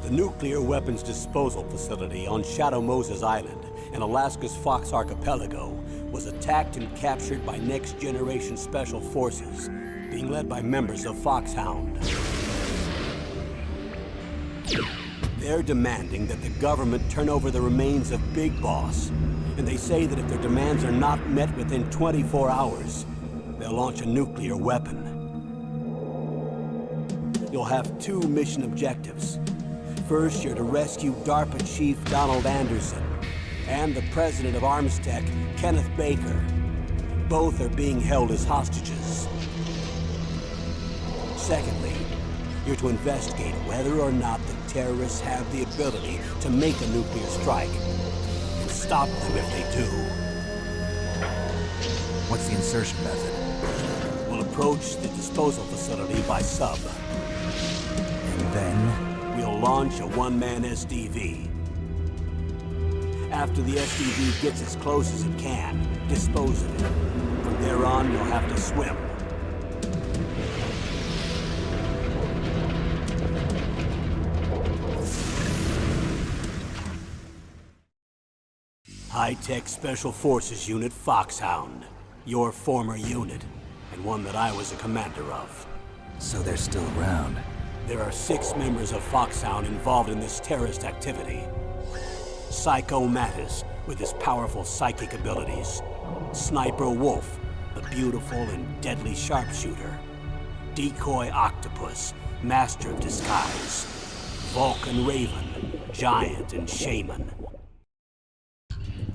The nuclear weapons disposal facility on Shadow Moses Island in Alaska's Fox Archipelago was attacked and captured by next-generation special forces, being led by members of Foxhound. They're demanding that the government turn over the remains of Big Boss, and they say that if their demands are not met within 24 hours, they'll launch a nuclear weapon. You'll have two mission objectives. First, you're to rescue DARPA Chief Donald Anderson and the president of Armstech, Kenneth Baker. Both are being held as hostages. Secondly, you're to investigate whether or not the terrorists have the ability to make a nuclear strike and stop them if they do. What's the insertion method? We'll approach the disposal facility by sub. And then? We'll launch a one-man SDV. After the SDV gets as close as it can, dispose of it. From there on, you'll have to swim. High-Tech Special Forces Unit Foxhound. Your former unit, and one that I was a commander of. So they're still around. There are 6 members of Foxhound involved in this terrorist activity. Psycho Mattis, with his powerful psychic abilities. Sniper Wolf, the beautiful and deadly sharpshooter. Decoy Octopus, master of disguise. Vulcan Raven, giant and shaman.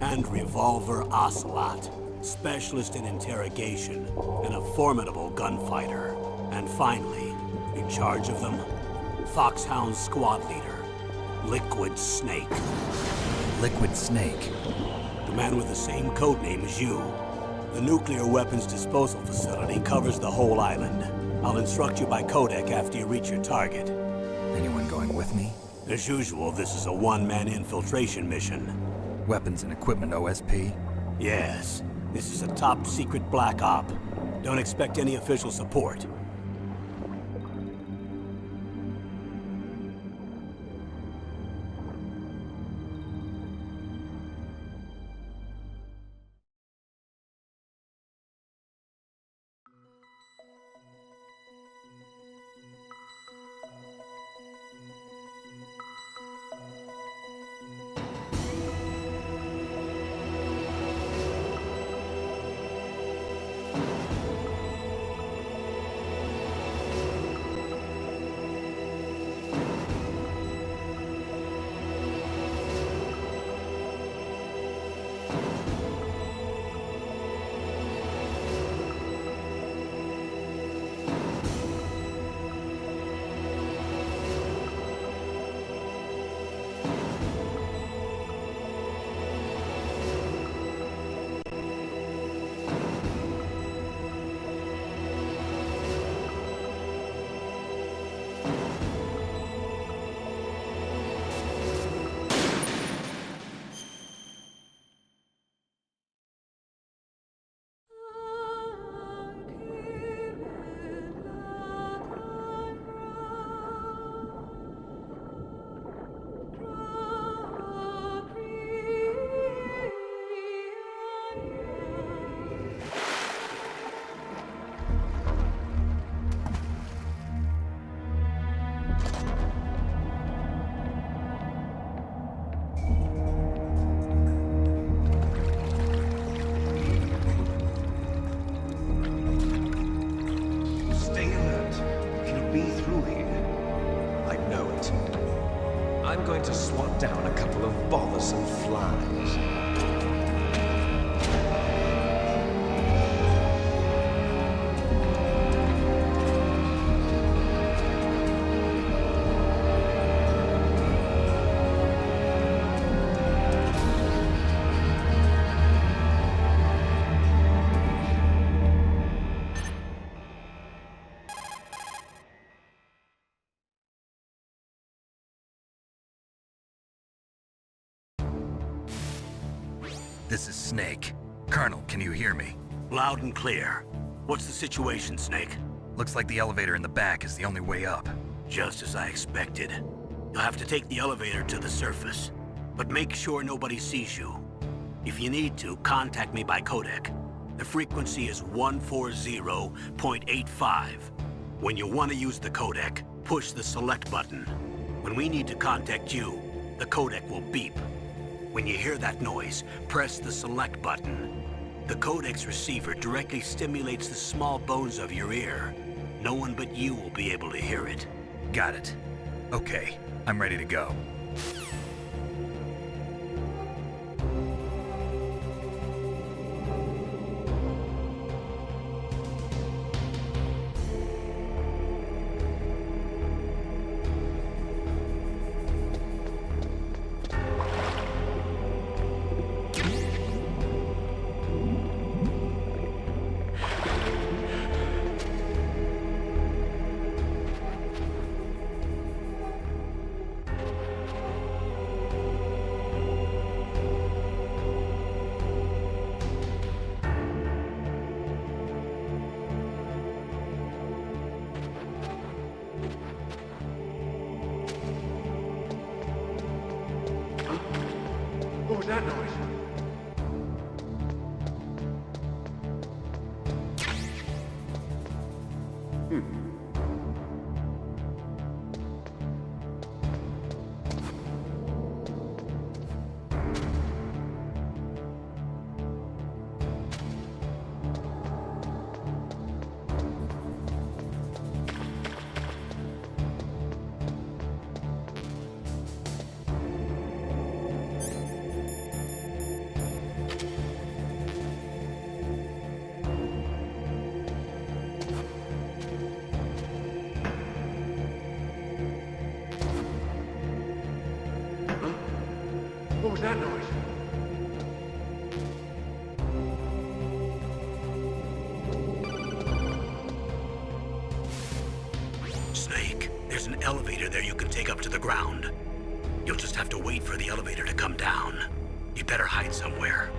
And Revolver Ocelot, specialist in interrogation and a formidable gunfighter. And finally, in charge of them, Foxhound's squad leader, Liquid Snake. Liquid Snake? The man with the same codename as you. The nuclear weapons disposal facility covers the whole island. I'll instruct you by codec after you reach your target. Anyone going with me? As usual, this is a one-man infiltration mission. Weapons and equipment OSP? Yes. This is a top-secret black op. Don't expect any official support. I'm going to swat down a couple of bothersome flies. This is Snake. Colonel, can you hear me? Loud and clear. What's the situation, Snake? Looks like the elevator in the back is the only way up. Just as I expected. You'll have to take the elevator to the surface, but make sure nobody sees you. If you need to, contact me by codec. The frequency is 140.85. When you want to use the codec, push the select button. When we need to contact you, the codec will beep. When you hear that noise, press the select button. The codec's receiver directly stimulates the small bones of your ear. No one but you will be able to hear it. Got it. Okay, I'm ready to go. What was that noise? What was that noise? Snake, there's an elevator there you can take up to the ground. You'll just have to wait for the elevator to come down. You better hide somewhere.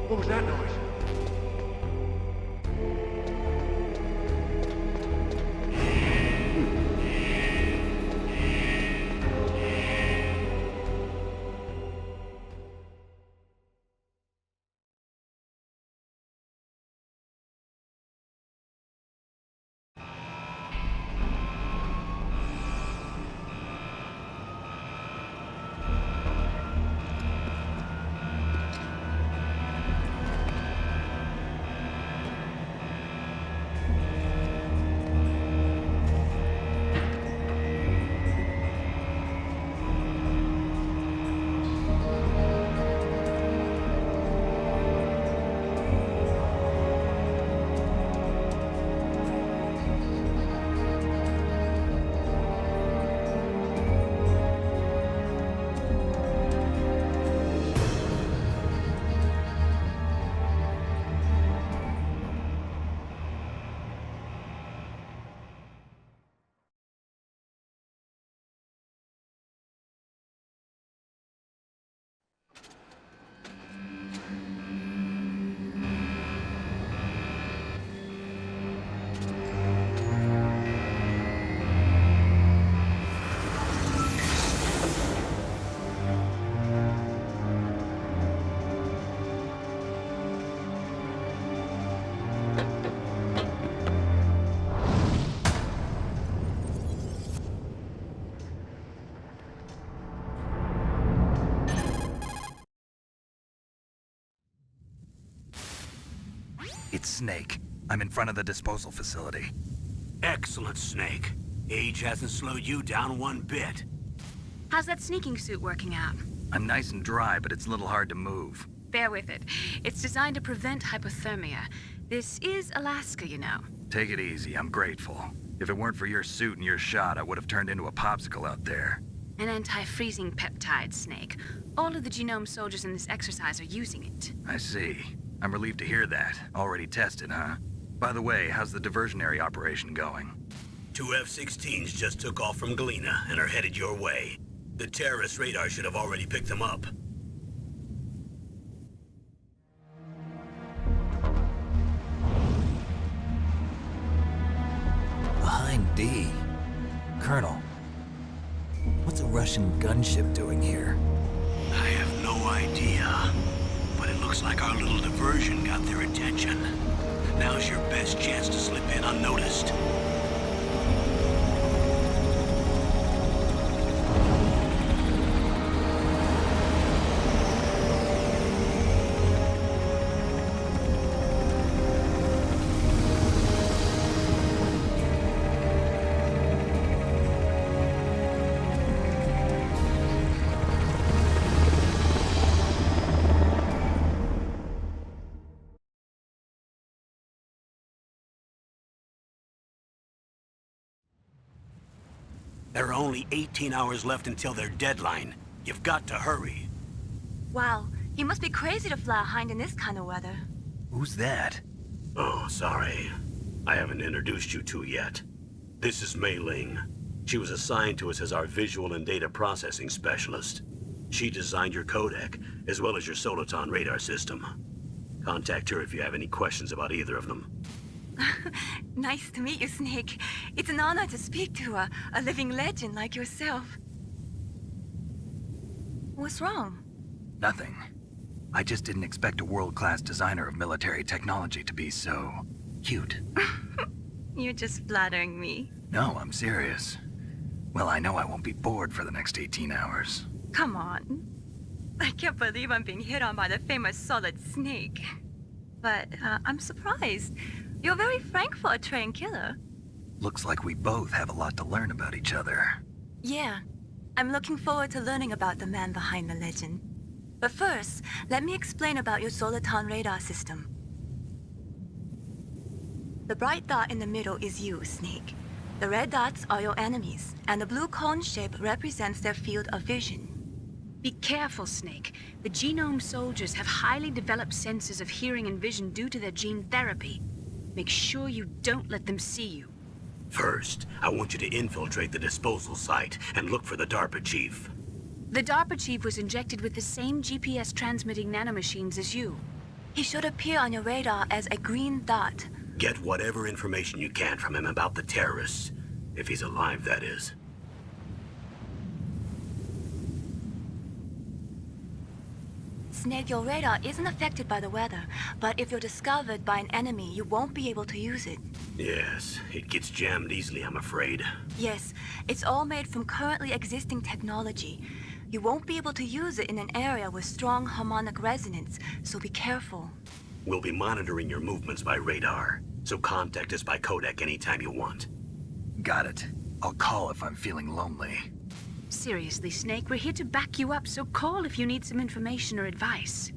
What was that noise? It's Snake. I'm in front of the disposal facility. Excellent, Snake. Age hasn't slowed you down one bit. How's that sneaking suit working out? I'm nice and dry, but it's a little hard to move. Bear with it. It's designed to prevent hypothermia. This is Alaska, you know. Take it easy, I'm grateful. If it weren't for your suit and your shot, I would have turned into a popsicle out there. An anti-freezing peptide, Snake. All of the genome soldiers in this exercise are using it. I see. I'm relieved to hear that. Already tested, huh? By the way, how's the diversionary operation going? 2 F-16s just took off from Galena and are headed your way. The terrorist radar should have already picked them up. Behind D. Colonel, what's a Russian gunship doing here? I have no idea, but it looks like our little diversion got their attention. Now's your best chance to slip in unnoticed. There are only 18 hours left until their deadline. You've got to hurry. Wow, you must be crazy to fly a hind in this kind of weather. Who's that? Oh, sorry. I haven't introduced you to yet. This is Mei Ling. She was assigned to us as our visual and data processing specialist. She designed your codec, as well as your Soliton radar system. Contact her if you have any questions about either of them. Nice to meet you, Snake. It's an honor to speak to a living legend like yourself. What's wrong? Nothing. I just didn't expect a world-class designer of military technology to be so cute. You're just flattering me. No, I'm serious. Well, I know I won't be bored for the next 18 hours. Come on. I can't believe I'm being hit on by the famous Solid Snake. But I'm surprised. You're very frank for a trained killer. Looks like we both have a lot to learn about each other. Yeah. I'm looking forward to learning about the man behind the legend. But first, let me explain about your Soliton radar system. The bright dot in the middle is you, Snake. The red dots are your enemies, and the blue cone shape represents their field of vision. Be careful, Snake. The genome soldiers have highly developed senses of hearing and vision due to their gene therapy. Make sure you don't let them see you. First, I want you to infiltrate the disposal site and look for the DARPA chief. The DARPA chief was injected with the same GPS-transmitting nanomachines as you. He should appear on your radar as a green dot. Get whatever information you can from him about the terrorists. If he's alive, that is. Snake, your radar isn't affected by the weather, but if you're discovered by an enemy, you won't be able to use it. Yes, it gets jammed easily, I'm afraid. Yes, it's all made from currently existing technology. You won't be able to use it in an area with strong harmonic resonance, so be careful. We'll be monitoring your movements by radar, so contact us by codec anytime you want. Got it. I'll call if I'm feeling lonely. Seriously, Snake, we're here to back you up, so call if you need some information or advice.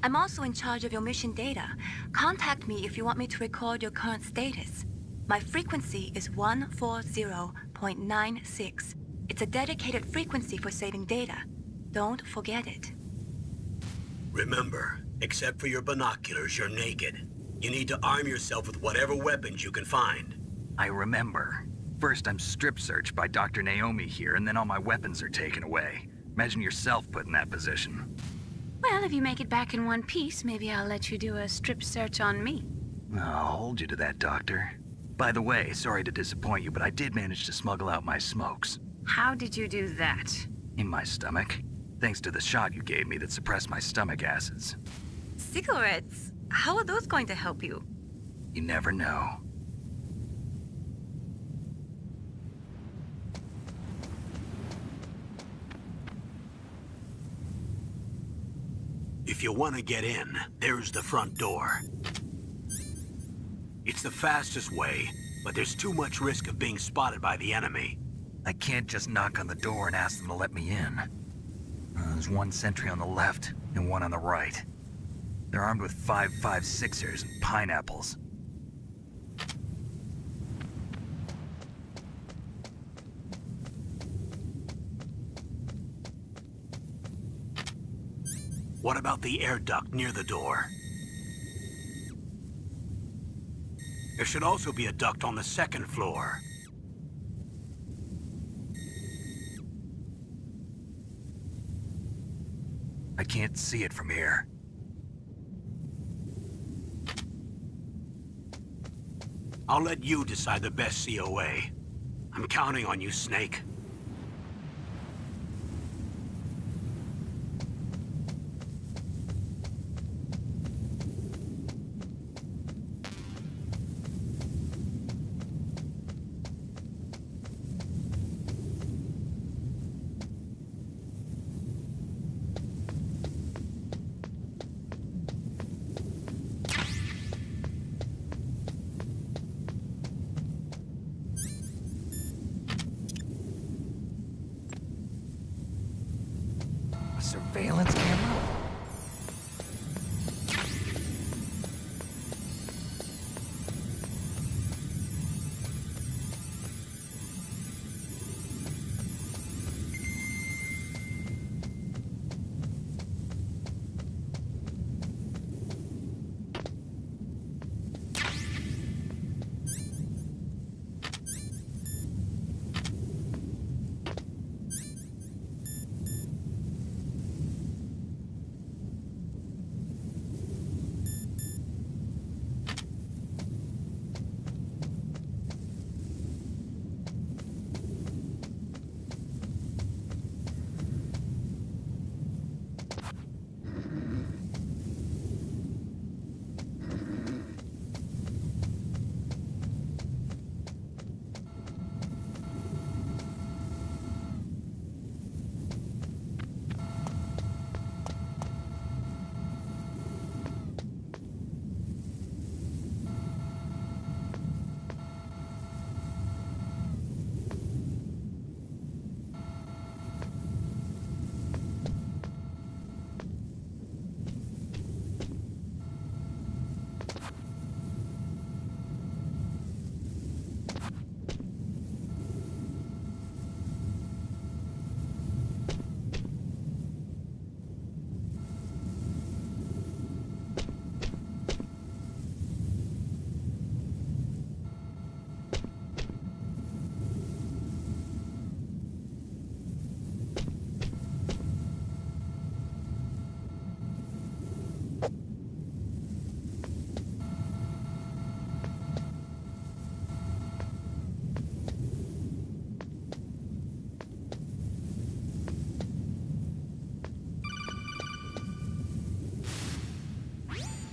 I'm also in charge of your mission data. Contact me if you want me to record your current status. My frequency is 140.96. It's a dedicated frequency for saving data. Don't forget it. Remember, except for your binoculars, you're naked. You need to arm yourself with whatever weapons you can find. I remember. First, I'm strip-searched by Dr. Naomi here, and then all my weapons are taken away. Imagine yourself put in that position. Well, if you make it back in one piece, maybe I'll let you do a strip search on me. I'll hold you to that, Doctor. By the way, sorry to disappoint you, but I did manage to smuggle out my smokes. How did you do that? In my stomach. Thanks to the shot you gave me that suppressed my stomach acids. Cigarettes? How are those going to help you? You never know. If you want to get in, there's the front door. It's the fastest way, but there's too much risk of being spotted by the enemy. I can't just knock on the door and ask them to let me in. There's one sentry on the left and one on the right. They're armed with 5.56ers and pineapples. What about the air duct near the door? There should also be a duct on the second floor. I can't see it from here. I'll let you decide the best COA. I'm counting on you, Snake. Surveillance camera?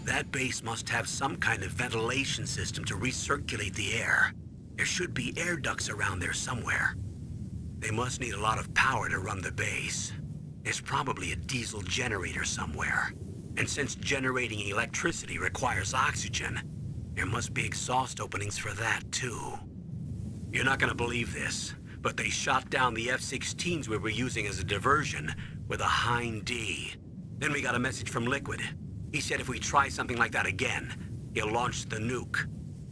That base must have some kind of ventilation system to recirculate the air. There should be air ducts around there somewhere. They must need a lot of power to run the base. There's probably a diesel generator somewhere. And since generating electricity requires oxygen, there must be exhaust openings for that too. You're not gonna believe this, but they shot down the F-16s we were using as a diversion with a Hind D. Then we got a message from Liquid. He said if we try something like that again, he'll launch the nuke.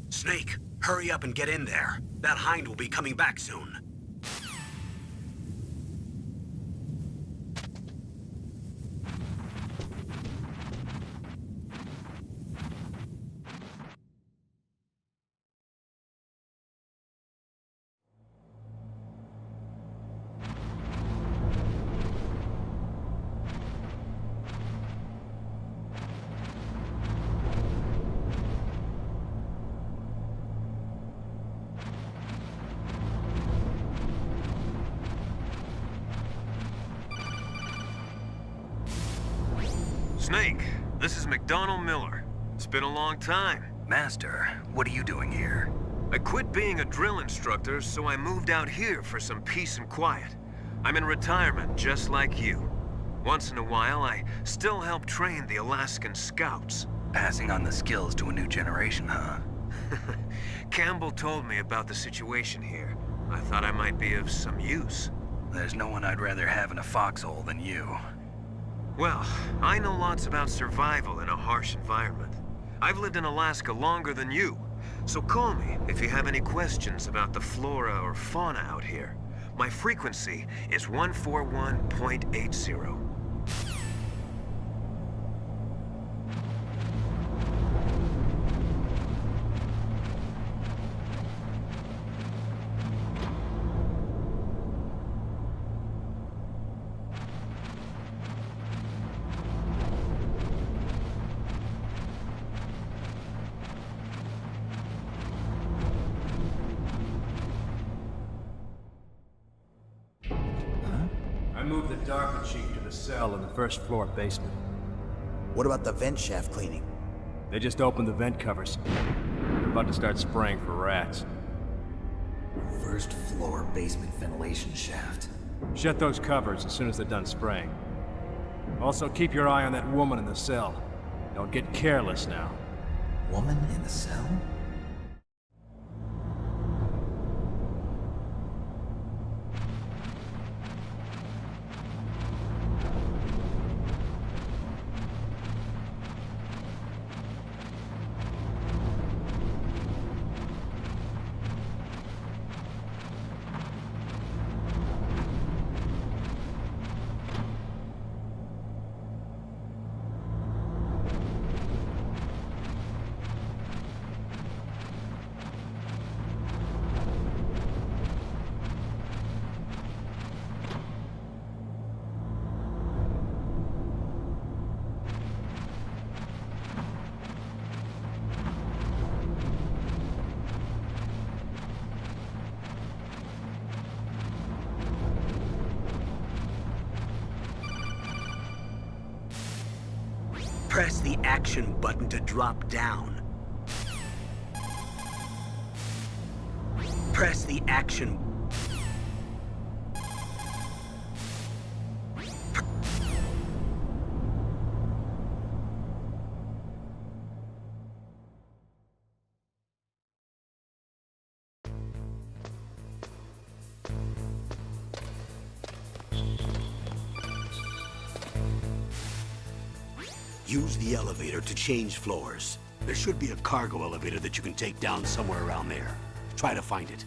Snake, hurry up and get in there. That Hind will be coming back soon. Snake, this is McDonald Miller. It's been a long time. Master, what are you doing here? I quit being a drill instructor, so I moved out here for some peace and quiet. I'm in retirement, just like you. Once in a while, I still help train the Alaskan Scouts. Passing on the skills to a new generation, huh? Campbell told me about the situation here. I thought I might be of some use. There's no one I'd rather have in a foxhole than you. Well, I know lots about survival in a harsh environment. I've lived in Alaska longer than you. So call me if you have any questions about the flora or fauna out here. My frequency is 141.80. I moved the Darker Chief to the cell in the first floor basement. What about the vent shaft cleaning? They just opened the vent covers. They're about to start spraying for rats. First floor basement ventilation shaft. Shut those covers as soon as they're done spraying. Also, keep your eye on that woman in the cell. Don't get careless now. Woman in the cell? Press the action button to drop down. Press the action. Use the elevator to change floors. There should be a cargo elevator that you can take down somewhere around there. Try to find it.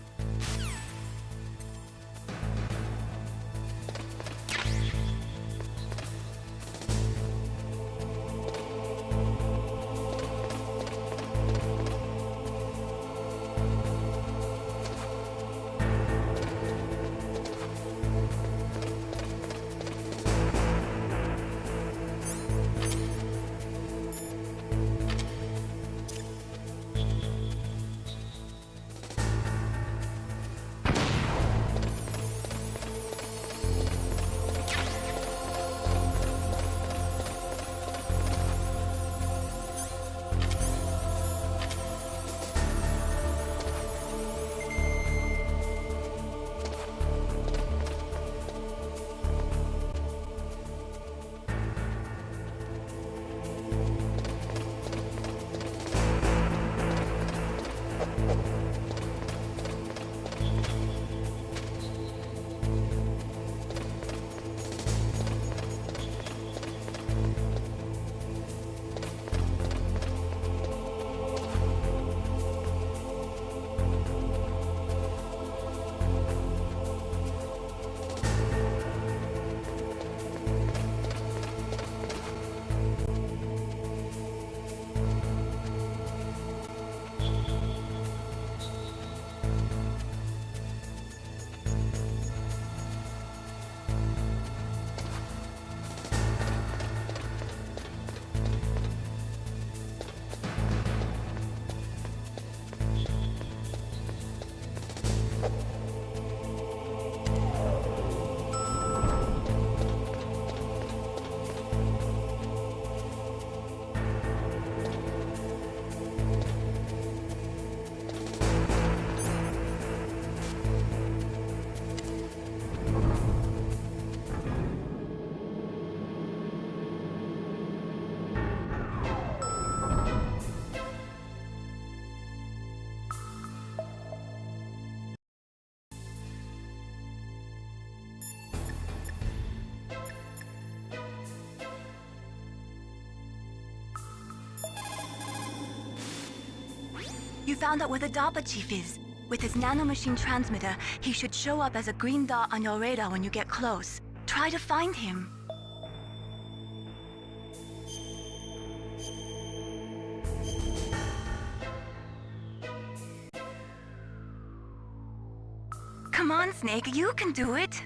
You found out where the DARPA chief is. With his nanomachine transmitter, he should show up as a green dot on your radar when you get close. Try to find him. Come on, Snake, you can do it.